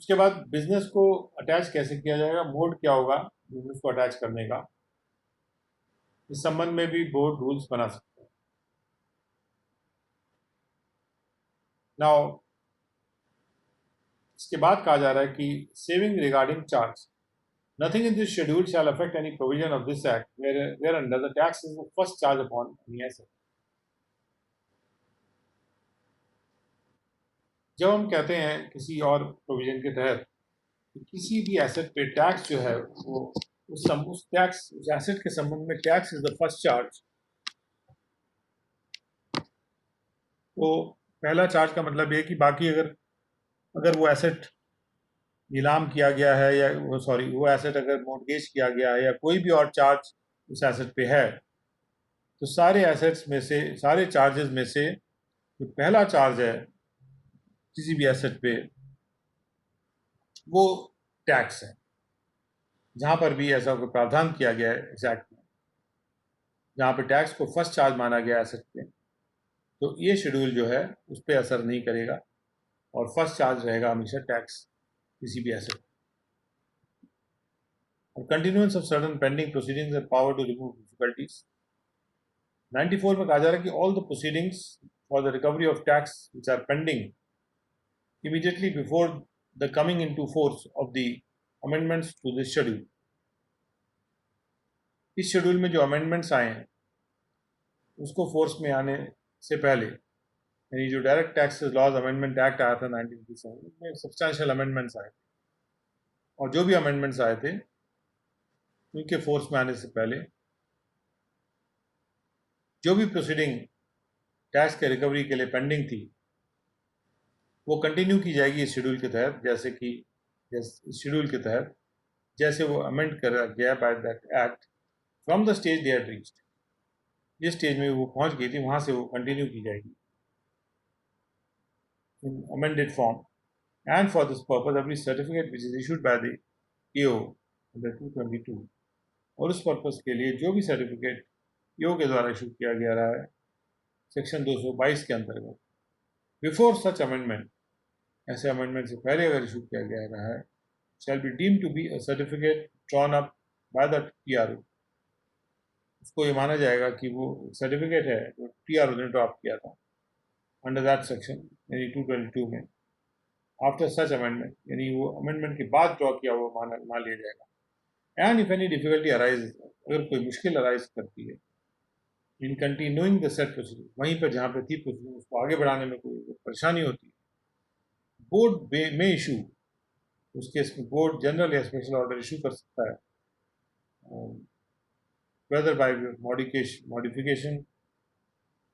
उसके बाद बिजनेस को अटैच कैसे किया जाएगा, मोड क्या होगा बिजनेस को अटैच करने का, इस संबंध में भी बोर्ड रूल्स बना सकते हैं। नाउ इसके बाद कहा जा रहा है कि saving regarding charge, nothing in this schedule shall affect any provision of this act whereunder the tax is the first charge upon any asset. जब हम कहते हैं किसी और प्रोविजन के तहत कि किसी भी एसेट पे टैक्स जो है वो उस एसेट के संबंध में tax is the first charge, तो पहला चार्ज का मतलब ये कि बाकी अगर वो एसेट नीलाम किया गया है या वो एसेट अगर मॉर्गेज किया गया है या कोई भी और चार्ज उस एसेट पे है, तो सारे एसेट्स में से, सारे चार्जेस में से जो पहला चार्ज है किसी भी एसेट पे वो टैक्स है। जहाँ पर भी ऐसा कोई प्रावधान किया गया है इस एक्ट में जहाँ पे टैक्स को फर्स्ट चार्ज माना गया एसेट पे, तो ये शेड्यूल जो है उस पर असर नहीं करेगा और फर्स्ट चार्ज रहेगा हमेशा टैक्स किसी भी एसेट। और continuance of certain pending proceedings and power to remove difficulties, 94 में कहा जा रहा है कि all the proceedings for the recovery of tax which are pending immediately before the coming into force of the amendments to this schedule, इस schedule में जो amendments आए हैं उसको फोर्स में आने से पहले, यानी जो direct taxes laws amendment act आया था 1987 में, सब्सटैंशियल अमेंडमेंट्स आए थे, और जो भी अमेंडमेंट्स आए थे उनके फोर्स में आने से पहले जो भी प्रोसीडिंग टैक्स के रिकवरी के लिए पेंडिंग थी वो कंटिन्यू की जाएगी इस शेड्यूल के तहत, इस शेड्यूल के तहत जैसे वो अमेंड करा गया by that act from the stage they had reached, जिस स्टेज में वो पहुंच गई थी वहां से वो कंटिन्यू की जाएगी in amended form, and for this purpose every certificate which is issued by the EO under 222, और उस पर्पज के लिए जो भी सर्टिफिकेट ईओ के द्वारा इशू किया गया रहा है सेक्शन 222 के अंतर्गत, बिफोर सच अमेंडमेंट, ऐसे अमेंडमेंट से पहले अगर इशू किया गया रहा है, shall be deemed to be a certificate drawn up by the TRO, उसको ये माना जाएगा कि वो सर्टिफिकेट है जो TRO ने ड्रॉप किया था अंडर दैट सेक्शन, यानी 222 में, आफ्टर सच अमेंडमेंट, यानी वो अमेंडमेंट के बाद ड्रॉ किया वो मान लिया जाएगा। And if any difficulty arise, अगर कोई मुश्किल अराइज करती है इन कंटिन्यूइंग द सेट प्रोसीडिंग, वहीं पर जहाँ पे थी प्रोसीडिंग उसको आगे बढ़ाने में कोई परेशानी होती है, बोर्ड में इशू, उस केस में बोर्ड जनरल या स्पेशल ऑर्डर इशू कर सकता है, whether by modification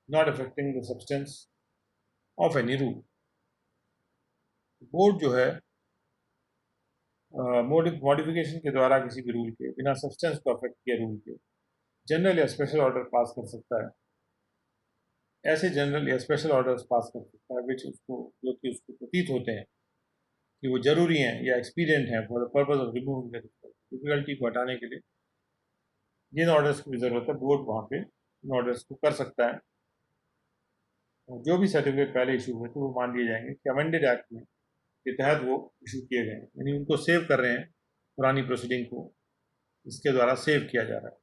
not affecting the substance of any rule। Board जो है मॉडिफिकेशन के द्वारा किसी भी रूल के बिना सब्सटेंस को अफेक्ट किए रूल के जनरल या स्पेशल ऑर्डर पास कर सकता है, ऐसे जनरल या स्पेशल ऑर्डर्स पास कर सकता है विच उसको जो कि उसको प्रतीत होते हैं कि वो जरूरी हैं या एक्सपीडियंट हैं for the purpose of removing the difficulty को हटाने के लिए जिन ऑर्डर्स की ज़रूरत है बोर्ड वहाँ पे इन ऑर्डर्स को कर सकता है। जो भी सर्टिफिकेट पहले इशू हुए तो वो मान लिए जाएंगे कि अमेंडेड एक्ट में के तहत वो इशू किए गए हैं, यानी उनको सेव कर रहे हैं, पुरानी प्रोसीडिंग को इसके द्वारा सेव किया जा रहा है।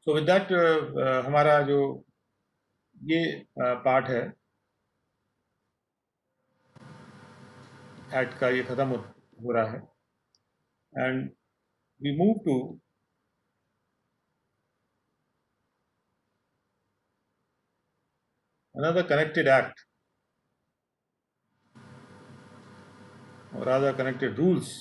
सो विद दैट हमारा जो ये पार्ट है एक्ट का ये ख़त्म हो रहा है, and we move to another connected act or rather connected rules।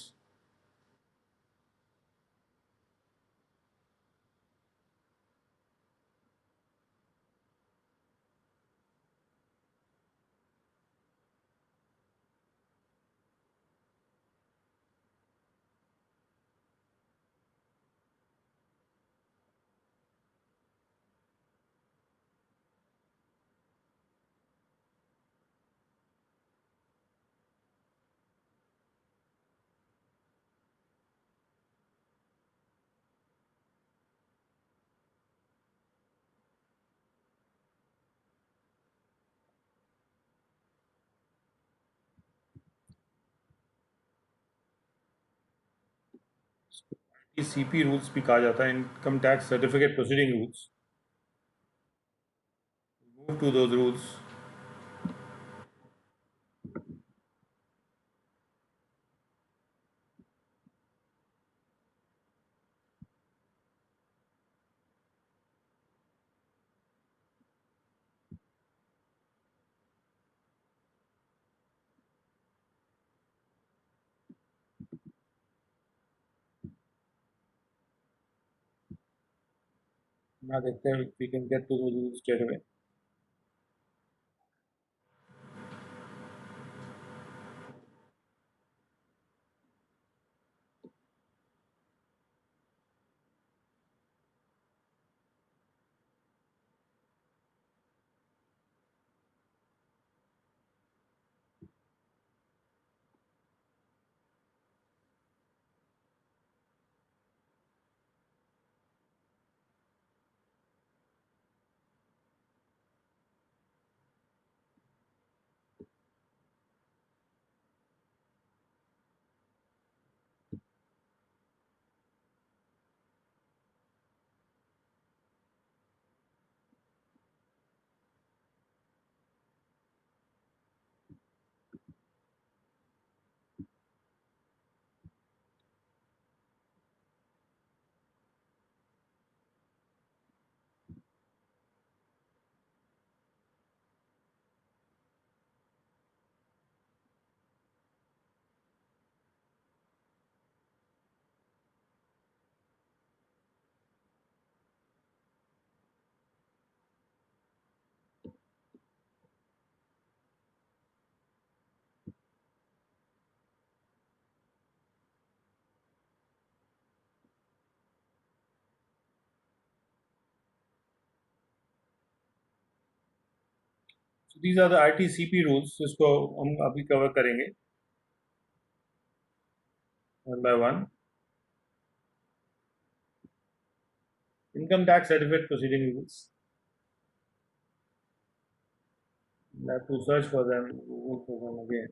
CP rules भी कहा जाता है, income tax certificate proceeding rules. Move to those rules. ना देखते हैं we can get to those rules straight away. So these are the ITCP rules, जिसको हम अभी कवर करेंगे one by one. Income tax certificate proceeding rules, I have to search for them, Google for them again.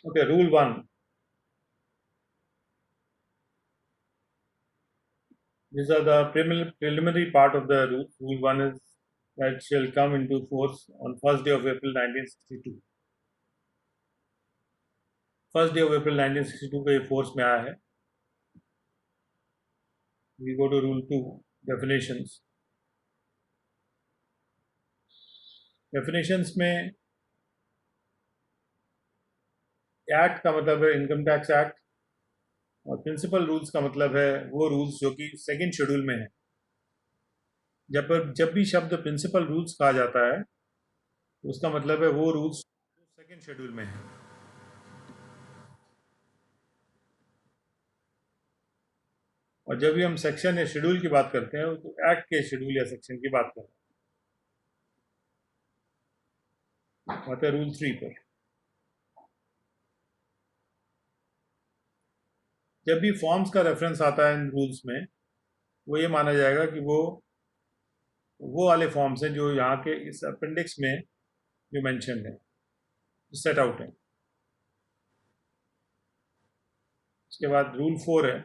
Okay, rule 1. These are the preliminary part of the rule. Rule 1 is that shall come into force on 1st day of April 1962. 1st day of April 1962 का ये force में आया है. We go to rule 2, definitions. Definitions में act का मतलब है income tax act और प्रिंसिपल रूल्स का मतलब है वो रूल्स जो कि सेकंड शेड्यूल में है. जब भी शब्द प्रिंसिपल रूल्स कहा जाता है तो उसका मतलब है वो रूल्स सेकंड शेड्यूल में है. और जब भी हम सेक्शन या शेड्यूल की बात करते हैं तो एक्ट के शेड्यूल या सेक्शन की बात करते हैं. आते हैं रूल 3 पर. जब भी फॉर्म्स का रेफरेंस आता है इन रूल्स में वो ये माना जाएगा कि वो वाले फॉर्म्स हैं जो यहाँ के इस अपेंडिक्स में जो मेंशन है, सेट आउट है. उसके बाद रूल 4 है.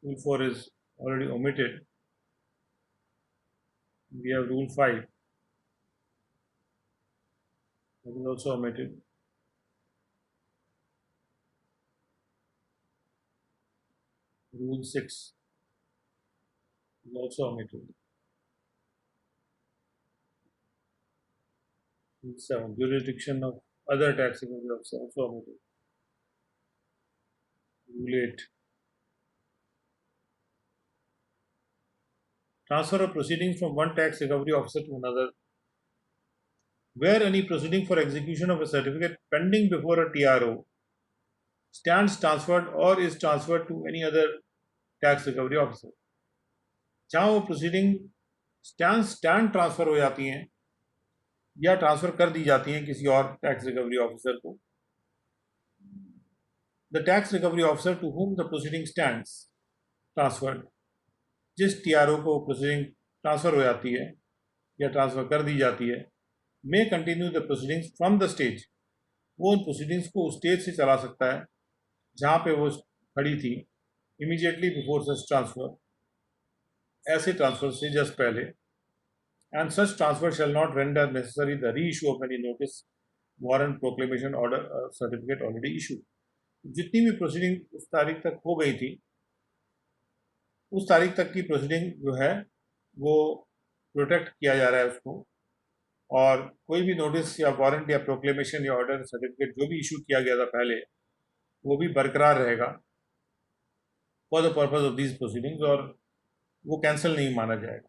Rule 4 is already omitted. We have rule 5. That is also omitted. Rule 6 is also omitted. Rule 7, jurisdiction of other taxing officers also omitted. Rule 8, transfer of proceedings from one tax recovery officer to another. Where any proceeding for execution of a certificate pending before a TRO stands transferred or is transferred to any other tax recovery officer. जहाँ वो proceeding stand transfer हो जाती हैं या transfer कर दी जाती हैं किसी और टैक्स रिकवरी ऑफिसर को. The tax recovery officer to whom the proceeding stands transferred, जिस टीआरओ को प्रोसीडिंग ट्रांसफर हो जाती है या ट्रांसफर कर दी जाती है, may continue the proceedings from the stage, वो उन प्रोसीडिंग्स को उस स्टेज से चला सकता है जहाँ पे वो खड़ी थी, immediately before such transfer, ऐसे ट्रांसफर से जस्ट पहले. And such transfer shall not render necessary the reissue of any notice, warrant, proclamation, order, certificate already issued. जितनी भी प्रोसीडिंग उस तारीख तक हो गई थी उस तारीख तक की प्रोसीडिंग जो है वो प्रोटेक्ट किया जा रहा है उसको, और कोई भी नोटिस या वारंट या प्रोक्लेमेशन या ऑर्डर सर्टिफिकेट जो भी इशू किया गया था पहले वो भी बरकरार रहेगा for the purpose of these proceedings और वो कैंसिल नहीं माना जाएगा.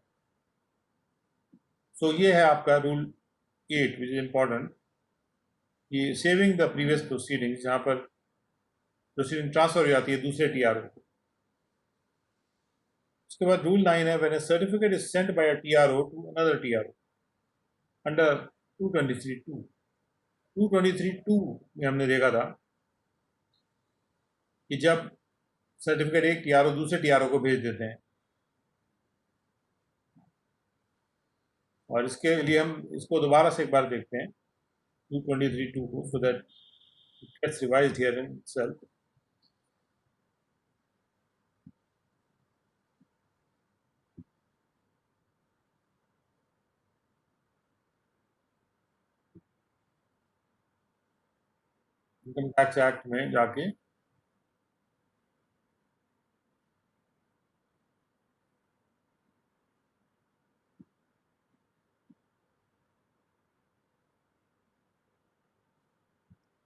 सो ये है आपका रूल 8 विच इज इम्पॉर्टेंट कि सेविंग द प्रीवियस प्रोसीडिंग्स जहाँ पर प्रोसीडिंग ट्रांसफर हो जाती है दूसरे टीआरओ को. उसके बाद रूल 9 है, when a certificate is sent by a TRO to another TRO under 223(2). 223(2) में हमने देखा था कि जब सर्टिफिकेट एक टीआरओ दूसरे टीआरओ को भेज देते हैं, और इसके लिए हम इसको दोबारा से एक बार देखते हैं 223(2) को, so that it gets revised here in itself. Income tax act में जाके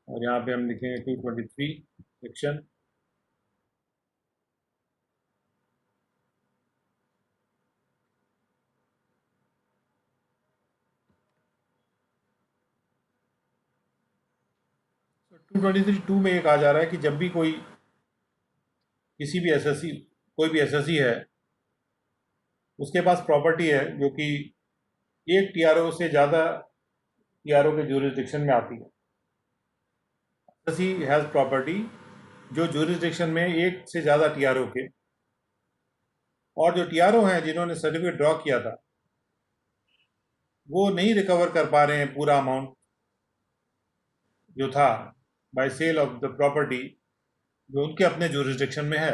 और यहाँ पे हम लिखेंगे 223 सेक्शन. 223(2) में ये कहा जा रहा है कि जब भी कोई भी एसएससी है, उसके पास प्रॉपर्टी है जो कि एक टीआरओ से ज़्यादा टीआरओ के ज्यूरिसडिक्शन में आती है। एसएससी हैज़ प्रॉपर्टी जो ज्यूरिसडिक्शन में एक से ज़्यादा टीआरओ के, और जो टीआरओ हैं जिन्होंने सर्टिफिकेट ड्रॉ किया था वो नहीं रिकवर कर पा रहे हैं पूरा अमाउंट जो था by sale of the property जो उनके अपने ज्यूरिसडिक्शन में है,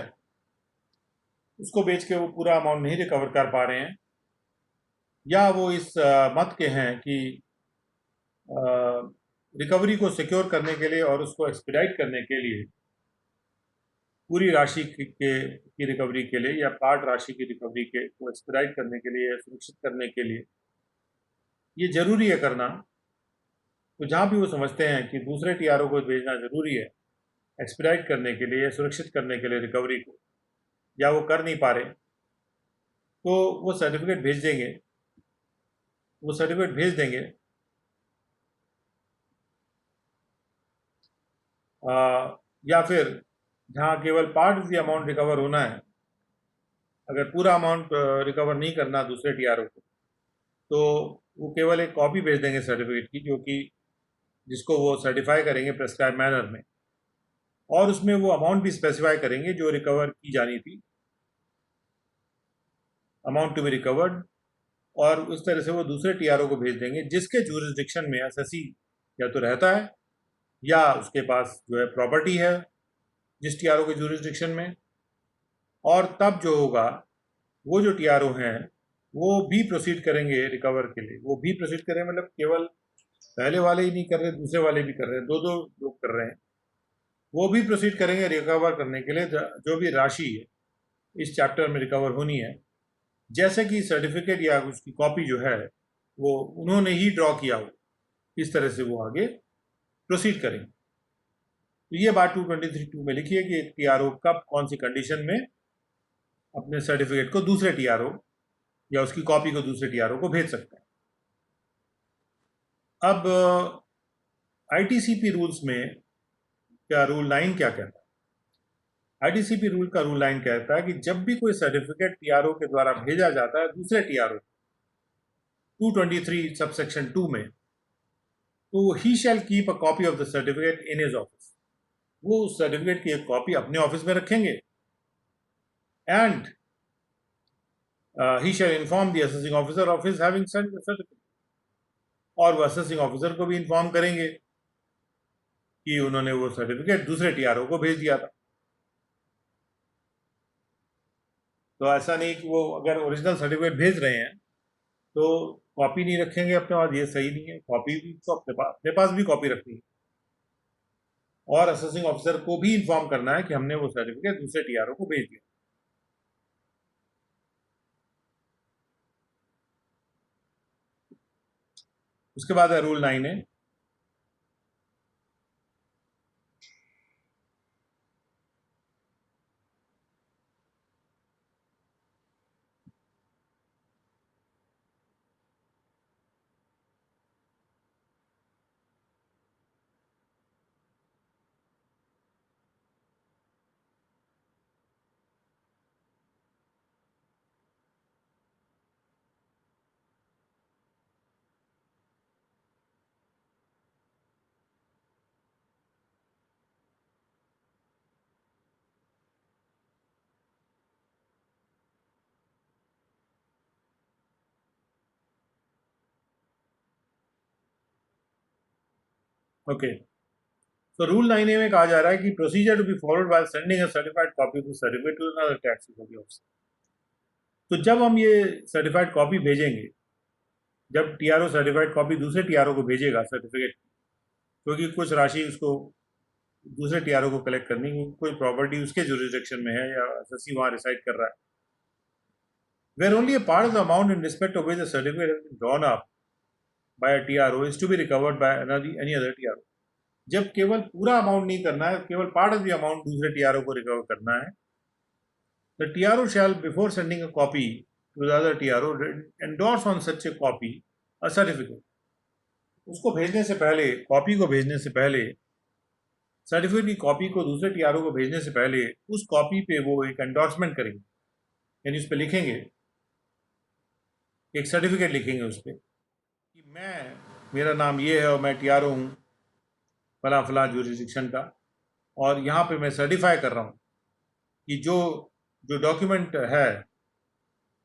उसको बेच के वो पूरा अमाउंट नहीं रिकवर कर पा रहे हैं, या वो इस मत के हैं कि रिकवरी को सिक्योर करने के लिए और उसको एक्सपीडाइट करने के लिए पूरी राशि की रिकवरी के लिए या पार्ट राशि की रिकवरी के को एक्सपीडाइट करने के लिए, सुनिश्चित करने के लिए ये जरूरी है करना। तो जहाँ भी वो समझते हैं कि दूसरे टीआरओ को भेजना जरूरी है एक्सपीडाइट करने के लिए, सुरक्षित करने के लिए रिकवरी को, या वो कर नहीं पा रहे, तो वो सर्टिफिकेट भेज देंगे। या फिर जहाँ केवल part of the amount recover होना है, अगर पूरा अमाउंट रिकवर नहीं करना दूसरे टीआरओ को, तो वो केवल एक कॉपी भेज देंगे सर्टिफिकेट की, जो कि जिसको वो सर्टिफाई करेंगे प्रेस्क्राइब मैनर में, और उसमें वो अमाउंट भी स्पेसिफाई करेंगे जो रिकवर की जानी थी, अमाउंट टू बी रिकवर्ड, और उस तरह से वो दूसरे टीआरओ को भेज देंगे जिसके ज्यूरिसडिक्शन में एसएससी या तो रहता है या उसके पास जो है प्रॉपर्टी है जिस टीआरओ के ज्यूरिसडिक्शन में। और तब जो होगा, वो जो टीआरओ हैं वो भी प्रोसीड करेंगे रिकवर के लिए। वो भी प्रोसीड करें मतलब केवल पहले वाले ही नहीं कर रहे, दूसरे वाले भी कर रहे हैं, दो दो लोग कर रहे हैं। वो भी प्रोसीड करेंगे रिकवर करने के लिए जो भी राशि है इस चैप्टर में रिकवर होनी है, जैसे कि सर्टिफिकेट या उसकी कॉपी जो है वो उन्होंने ही ड्रॉ किया हो, इस तरह से वो आगे प्रोसीड करेंगे। तो ये बात 223(2) में लिखी है कि एक टीआरओ कब कौन सी कंडीशन में अपने सर्टिफिकेट को दूसरे टीआरओ या उसकी कॉपी को दूसरे टीआरओ को भेज सकता है। अब आईटीसीपी रूल्स में क्या रूल 9 क्या कहता है? आईटीसीपी रूल का रूल 9 कहता है कि जब भी कोई सर्टिफिकेट टीआरओ के द्वारा भेजा जाता है दूसरे टीआरओ 223 सबसेक्शन 2 में, तो he shall keep a copy of the certificate in his office. वो उस सर्टिफिकेट की एक कॉपी अपने ऑफिस में रखेंगे, and he shall inform the assessing officer of his having sent the certificate. और वो असेसिंग ऑफिसर को भी इन्फॉर्म करेंगे कि उन्होंने वो सर्टिफिकेट दूसरे टीआरओ को भेज दिया था। तो ऐसा नहीं कि वो अगर ओरिजिनल सर्टिफिकेट भेज रहे हैं तो कॉपी नहीं रखेंगे अपने पास, ये सही नहीं है। कॉपी भी तो अपने पास भी कॉपी रखनी है, और असेसिंग ऑफिसर को भी इन्फॉर्म करना है कि हमने वो सर्टिफिकेट दूसरे टीआरओ को भेज दिया। उसके बाद है रूल 9 है, ओके। तो रूल 9 में कहा जा रहा है कि procedure to be followed by sending a certified copy to certificate to another tax officer. तो जब हम ये सर्टिफाइड कॉपी भेजेंगे, जब टीआरओ सर्टिफाइड कॉपी दूसरे टीआरओ को भेजेगा सर्टिफिकेट, क्योंकि कुछ राशि उसको दूसरे टीआरओ को कलेक्ट करनी, कोई प्रॉपर्टी उसके जुरिसडिक्शन में है या एसएससी वहाँ रिसाइड कर रहा है, where only a part of the amount in respect of which the certificate has been drawn up by a TRO is to be recovered by any other TRO। जब केवल पूरा अमाउंट नहीं करना है, केवल पार्ट ऑफ द अमाउंट दूसरे TRO को recover करना है, the TRO shall before sending a copy to the other TRO endorse on such a copy a certificate। उसको भेजने से पहले, कॉपी को भेजने से पहले सर्टिफिकेट की कॉपी को दूसरे टीआरओ को भेजने से पहले उस कॉपी पे वो एक एंडोर्समेंट करेंगे, यानी उस पर लिखेंगे, एक सर्टिफिकेट लिखेंगे उस पर कि मेरा नाम ये है और मैं टीआरओ हूँ फला फला जुरिस्डिक्शन का, और यहाँ पे मैं सर्टिफाई कर रहा हूँ कि जो जो डॉक्यूमेंट है,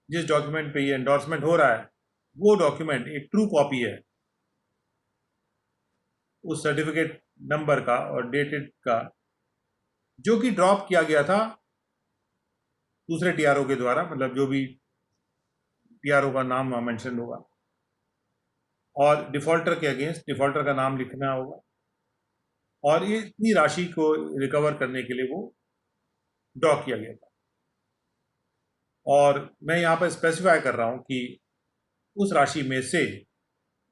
जिस डॉक्यूमेंट पे ये एंडोर्समेंट हो रहा है, वो डॉक्यूमेंट एक ट्रू कॉपी है उस सर्टिफिकेट नंबर का और डेटेड का, जो कि ड्रॉप किया गया था दूसरे टीआरओ के द्वारा, मतलब जो भी टीआरओ का नाम मेंशन होगा, और डिफॉल्टर के अगेंस्ट डिफॉल्टर का नाम लिखना होगा, और ये इतनी राशि को रिकवर करने के लिए वो ड्रॉ किया गया था। और मैं यहाँ पर स्पेसिफाई कर रहा हूँ कि उस राशि में से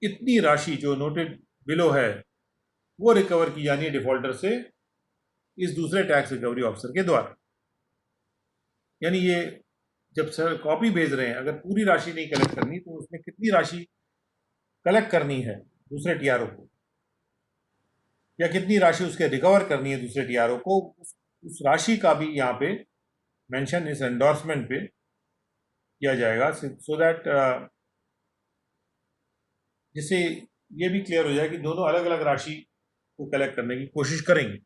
इतनी राशि जो नोटेड बिलो है वो रिकवर की जानी है डिफॉल्टर से इस दूसरे टैक्स रिकवरी ऑफिसर के द्वारा। यानी ये जब सर कॉपी भेज रहे हैं, अगर पूरी राशि नहीं कलेक्ट करनी तो उसमें कितनी राशि कलेक्ट करनी है दूसरे टीआरओ को, या कितनी राशि उसके रिकवर करनी है दूसरे टीआरओ को, उस राशि का भी यहाँ पे मेंशन इस एंडोर्समेंट पे किया जाएगा, सो दैट जिससे ये भी क्लियर हो जाए कि दोनों अलग अलग राशि को कलेक्ट करने की कोशिश करेंगे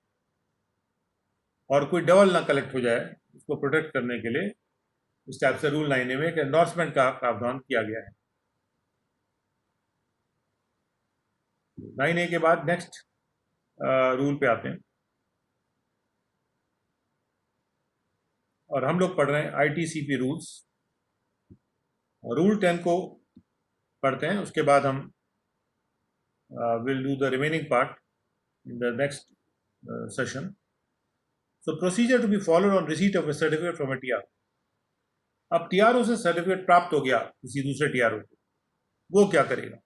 और कोई डबल ना कलेक्ट हो जाए। इसको प्रोटेक्ट करने के लिए इस टाइप से रूल 9A में एक एंडोर्समेंट का प्रावधान किया गया है। 9A के बाद नेक्स्ट रूल पे आते हैं, और हम लोग पढ़ रहे हैं ITCP रूल्स। रूल 10 को पढ़ते हैं, उसके बाद हम will do the remaining part in the next session. So procedure to be followed on receipt of a certificate from a TRO. अब टीआरओ से सर्टिफिकेट प्राप्त हो गया किसी दूसरे टीआरओ को, वो क्या करेगा?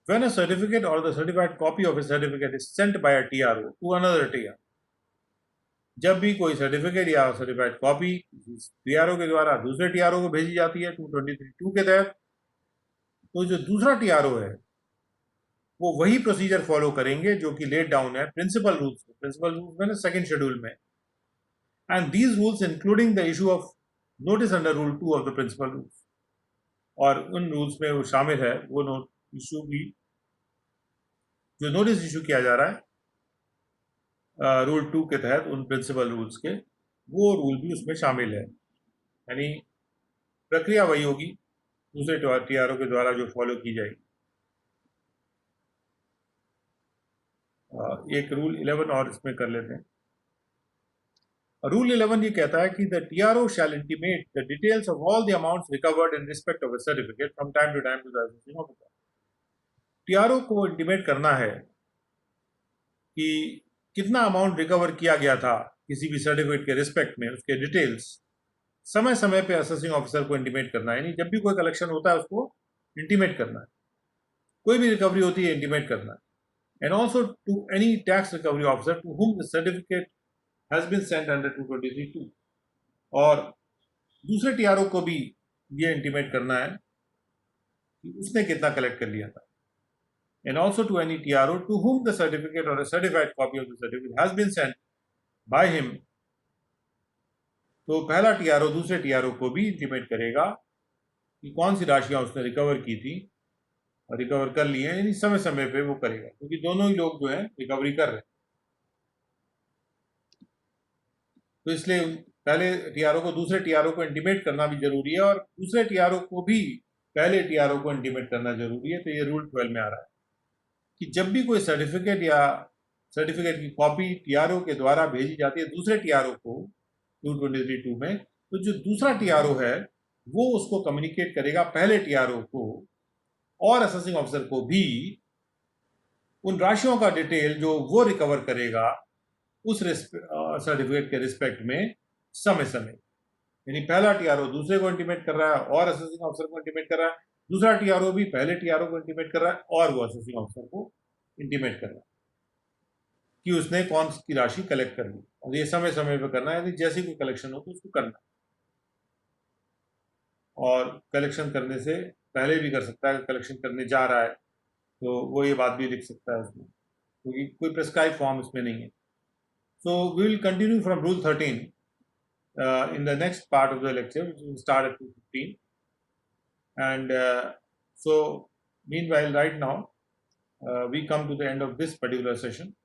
When a certificate or the certified copy of a certificate is sent by a TRO to another TRO, जब भी कोई सर्टिफिकेट या सर्टिफाइड कॉपी टीआरओ के द्वारा दूसरे टीआरओ को भेजी जाती है 223(2) के तहत, तो जो दूसरा टीआरओ है वो वही प्रोसीजर फॉलो करेंगे जो कि लेट डाउन है प्रिंसिपल रूल्स में, सेकंड शेड्यूल में। And these rules including the issue of notice under rule 2 of the principal rules, और उन रूल्स में वो शामिल है वो इशू भी, जो नोटिस इशू किया जा रहा है रूल 2 के तहत उन प्रिंसिपल रूल्स के, वो रूल भी उसमें शामिल है। यानी प्रक्रिया वही होगी दूसरे टीआरओ के द्वारा जो फॉलो की जाएगी। एक रूल 11 और इसमें कर लेते हैं। रूल 11 ये कहता है कि the TRO shall intimate the details of all the amounts recovered in respect of a certificate from time to the assessing officer. TRO को इंटीमेट करना है कि कितना अमाउंट रिकवर किया गया था किसी भी सर्टिफिकेट के रिस्पेक्ट में, उसके डिटेल्स समय समय पे असेसिंग ऑफिसर को इंटीमेट करना है। यानी जब भी कोई कलेक्शन होता है उसको इंटीमेट करना है, कोई भी रिकवरी होती है इंटीमेट करना है। And also to any tax recovery officer to whom the certificate has been sent under 223(2), और दूसरे टीआरओ को भी ये इंटीमेट करना है कि उसने कितना कलेक्ट कर लिया था। And also to any TRO to whom the certificate or a certified copy of the certificate has been sent by him, तो पहला टीआरओ दूसरे टीआरओ को भी इंटीमेट करेगा कि कौन सी राशियां उसने रिकवर की थी और रिकवर कर ली है, यानी समय समय पे वो करेगा, क्योंकि दोनों ही लोग जो है रिकवरी कर रहे हैं। तो इसलिए पहले टीआरओ को दूसरे टीआरओ को इंटीमेट करना भी जरूरी है, और दूसरे टीआरओ को भी पहले टीआरओ को इंटीमेट करना जरूरी है। तो ये रूल 12 में आ रहा है कि जब भी कोई सर्टिफिकेट या सर्टिफिकेट की कॉपी टीआरओ के द्वारा भेजी जाती है दूसरे टीआरओ को 223(2) में, तो जो दूसरा टीआरओ है वो उसको कम्युनिकेट करेगा पहले टीआरओ को और असेसिंग ऑफिसर को भी उन राशियों का डिटेल जो वो रिकवर करेगा उस सर्टिफिकेट के रिस्पेक्ट में समय समय। यानी पहला टीआरओ दूसरे को इंटीमेट कर रहा है और असेसिंग ऑफिसर को इंटीमेट कर रहा है, दूसरा टीआरओ भी पहले टीआरओ को इंटीमेट कर रहा है और वो असेसिंग ऑफिसर को इंटीमेट कर रहा है कि उसने कौन सी राशि कलेक्ट कर ली, और ये समय समय पर करना है। यदि जैसी कोई कलेक्शन हो तो उसको करना, और कलेक्शन करने से पहले भी कर सकता है, कलेक्शन करने जा रहा है तो वो ये बात भी लिख सकता है उसमें, क्योंकि कोई प्रेस्क्राइब फॉर्म इसमें नहीं है। So we will continue from rule 13 in the next part of the lecture, which will start at 2:15. And so meanwhile, right now, we come to the end of this particular session.